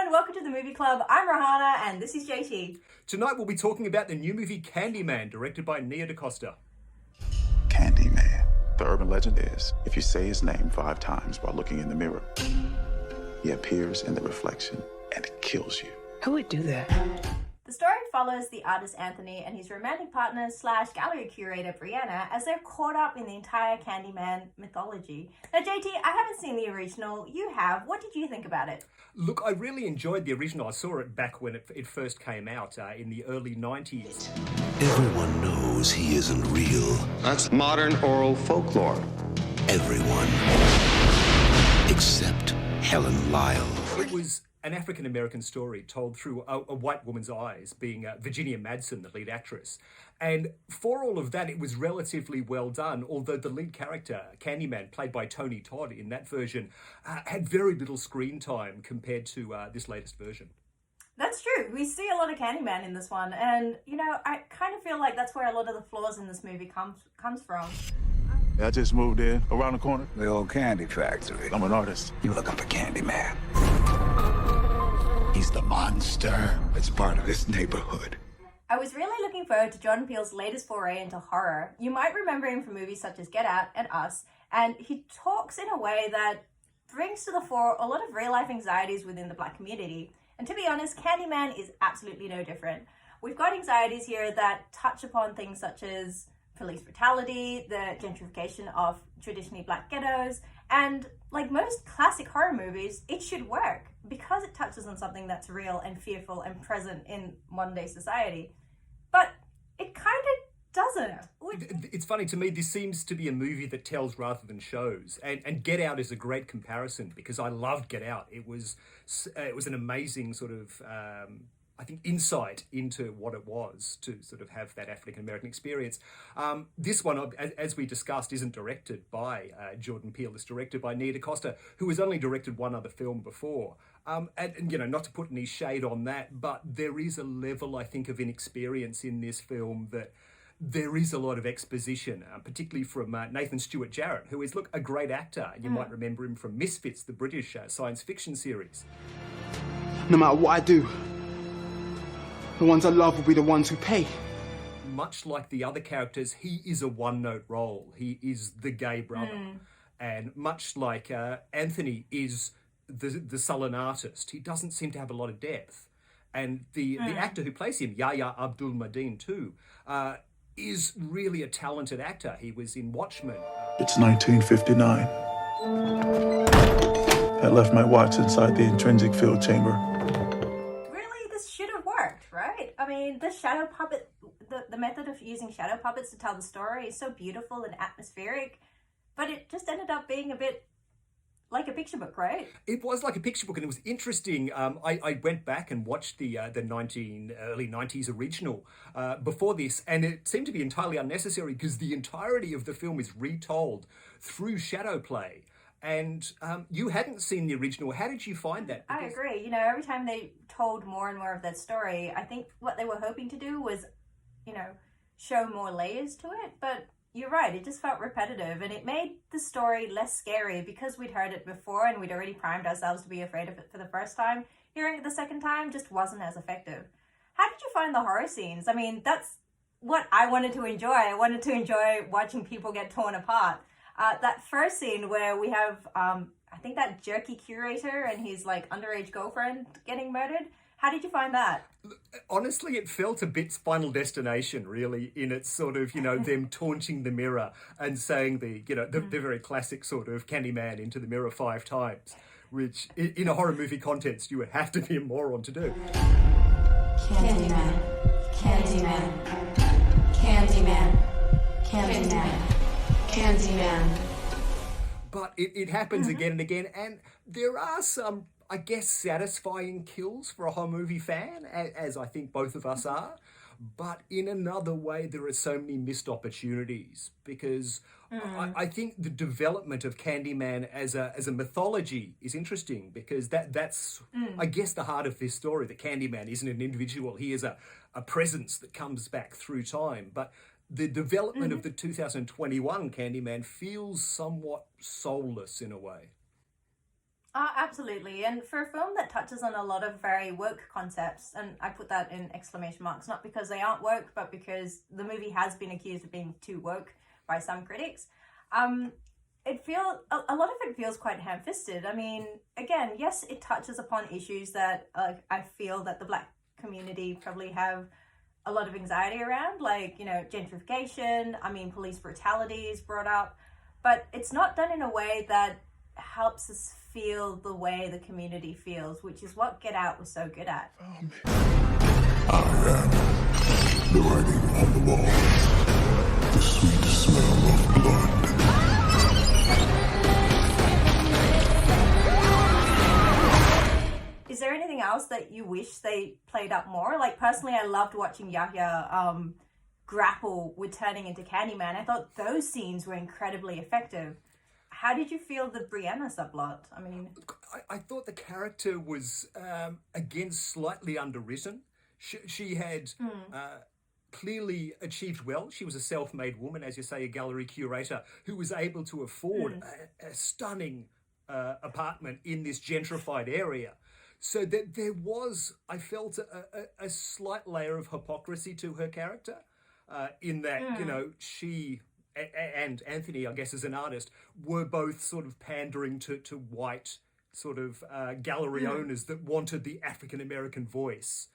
everyone, welcome to the Movie Club. I'm Rehana and this is JT. Tonight we'll be talking about the new movie Candyman, directed by Nia DaCosta. Candyman. The urban legend is, if you say his name 5 times while looking in the mirror, he appears in the reflection and kills you. Who would do that? The story follows the artist Anthony and his romantic partner / gallery curator Rehana as they're caught up in the entire Candyman mythology. Now JT, I haven't seen the original, you have. What did you think about it? Look, I really enjoyed the original. I saw it back when it first came out in the early 90s. Everyone knows he isn't real. That's modern oral folklore. Everyone. Except Helen Lyle. It was an African-American story told through a white woman's eyes, being Virginia Madsen, the lead actress. And for all of that, it was relatively well done, although the lead character, Candyman, played by Tony Todd in that version, had very little screen time compared to this latest version. That's true. We see a lot of Candyman in this one, and, you know, I kind of feel like that's where a lot of the flaws in this movie comes from. I just moved in around the corner. The old candy factory. I'm an artist. You looking for Candyman? He's the monster that's part of this neighborhood. I was really looking forward to Jordan Peele's latest foray into horror. You might remember him from movies such as Get Out and Us, and he talks in a way that brings to the fore a lot of real-life anxieties within the Black community. And to be honest, Candyman is absolutely no different. We've got anxieties here that touch upon things such as police brutality, the gentrification of traditionally Black ghettos, and like most classic horror movies, it should work because it touches on something that's real and fearful and present in modern day society. But it kind of doesn't. It's funny, to me, this seems to be a movie that tells rather than shows. And Get Out is a great comparison because I loved Get Out. It was an amazing sort of I think, insight into what it was to sort of have that African-American experience. This one, as we discussed, isn't directed by Jordan Peele. It's directed by Nia DaCosta, who has only directed one other film before. And, you know, not to put any shade on that, but there is a level, I think, of inexperience in this film that there is a lot of exposition, particularly from Nathan Stewart Jarrett, who is, look, a great actor. You might remember him from Misfits, the British science fiction series. No matter what I do, the ones I love will be the ones who pay. Much like the other characters, he is a one-note role. He is the gay brother. And much like Anthony is the sullen artist, he doesn't seem to have a lot of depth. And the actor who plays him, Yahya Abdul-Mateen too, is really a talented actor. He was in Watchmen. It's 1959. I left my watch inside the intrinsic field chamber. Right? I mean, the shadow puppet, the method of using shadow puppets to tell the story is so beautiful and atmospheric, but it just ended up being a bit like a picture book, right? It was like a picture book, and it was interesting. I went back and watched the early 90s original before this, and it seemed to be entirely unnecessary because the entirety of the film is retold through shadow play. And you hadn't seen the original. How did you find that? I agree. You know, every time they told more and more of that story, I think what they were hoping to do was, you know, show more layers to it. But you're right, it just felt repetitive. And it made the story less scary because we'd heard it before and we'd already primed ourselves to be afraid of it for the first time. Hearing it the second time just wasn't as effective. How did you find the horror scenes? I mean, that's what I wanted to enjoy. I wanted to enjoy watching people get torn apart. That first scene where we have, I think that jerky curator and his like underage girlfriend getting murdered. How did you find that? Honestly, it felt a bit Final Destination, really, in its sort of, you know, them taunting the mirror and saying the very classic sort of Candyman into the mirror 5 times, which in a horror movie context, you would have to be a moron to do. Candyman, Candyman, Candyman, Candyman. Candyman. But it happens again and again, and there are some, I guess, satisfying kills for a horror movie fan, as I think both of us are. But in another way, there are so many missed opportunities because I think the development of Candyman as a mythology is interesting because that's I guess, the heart of this story, that Candyman isn't an individual. He is a presence that comes back through time. But the development of the 2021 Candyman feels somewhat soulless in a way. Absolutely. And for a film that touches on a lot of very woke concepts, and I put that in exclamation marks, not because they aren't woke, but because the movie has been accused of being too woke by some critics. It feels a lot of it feels quite ham-fisted. I mean, again, yes, it touches upon issues that I feel that the Black community probably have a lot of anxiety around, like, you know, gentrification. I mean, police brutality is brought up, but it's not done in a way that helps us feel the way the community feels, which is what Get Out was so good at. I am the writing on the wall, the sweet smell of blood. Is there anything else that you wish they played up more? Like, personally, I loved watching Yahya grapple with turning into Candyman. I thought those scenes were incredibly effective. How did you feel the Brianna subplot? I mean, I thought the character was, again, slightly underwritten. She had clearly achieved well. She was a self-made woman, as you say, a gallery curator who was able to afford a stunning apartment in this gentrified area. So that there was, I felt, a slight layer of hypocrisy to her character in that, you know, she and Anthony, I guess, as an artist, were both sort of pandering to white sort of gallery owners that wanted the African-American voice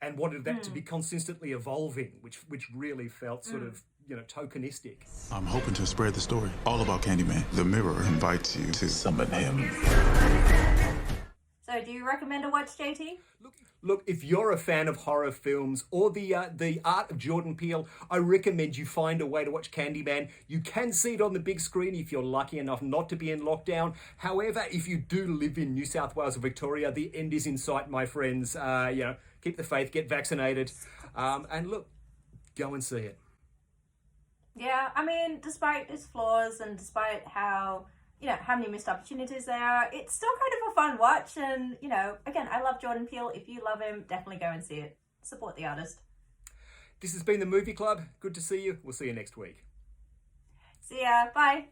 and wanted that to be consistently evolving, which really felt sort of, you know, tokenistic. I'm hoping to spread the story all about Candyman. The Mirror invites you to summon him. so do you recommend to watch, JT? Look, if you're a fan of horror films or the art of Jordan Peele, I recommend you find a way to watch Candyman. You can see it on the big screen if you're lucky enough not to be in lockdown. However, if you do live in New South Wales or Victoria, the end is in sight, my friends. You know, keep the faith, get vaccinated, and look, go and see it. Yeah, I mean, despite its flaws and despite how, you know, how many missed opportunities there are, it's still kind of a fun watch. And, you know, again, I love Jordan Peele. If you love him, definitely go and see it. Support the artist. This has been the Movie Club. Good to see you. We'll see you next week. See ya. Bye.